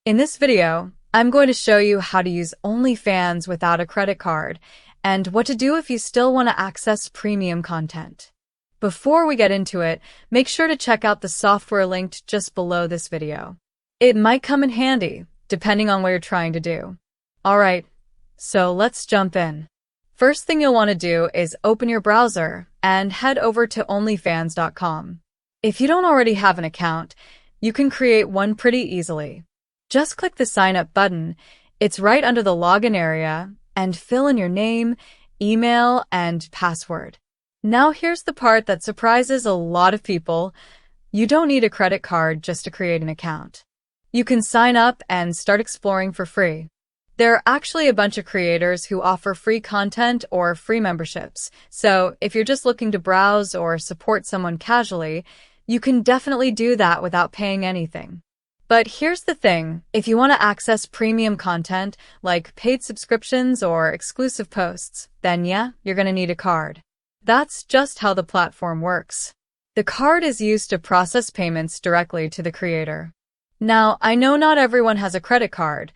In this video, I'm going to show you how to use Onlyfans without a credit card and what to do if you still want to access premium content. Before we get into it, make sure to check out the software linked just below this video. It might come in handy, depending on what you're trying to do. Alright, so let's jump in. First thing you'll want to do is open your browser and head over to onlyfans.com. If you don't already have an account, you can create one pretty easily. Just click the sign up button, it's right under the login area, and fill in your name, email, and password. Now here's the part that surprises a lot of people. You don't need a credit card just to create an account. You can sign up and start exploring for free. There are actually a bunch of creators who offer free content or free memberships, so if you're just looking to browse or support someone casually, you can definitely do that without paying anything. But here's the thing, if you want to access premium content like paid subscriptions or exclusive posts, then yeah, you're going to need a card. That's just how the platform works. The card is used to process payments directly to the creator. Now, I know not everyone has a credit card,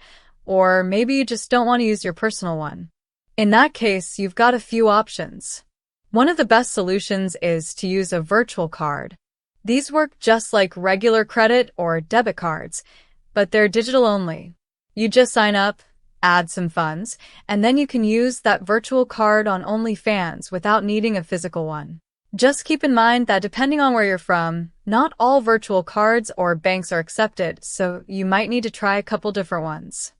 or maybe you just don't want to use your personal one. In that case, you've got a few options. One of the best solutions is to use a virtual card. These work just like regular credit or debit cards, but they're digital only. You just sign up, add some funds, and then you can use that virtual card on Onlyfans without needing a physical one. Just keep in mind that depending on where you're from, not all virtual cards or banks are accepted, so you might need to try a couple different ones.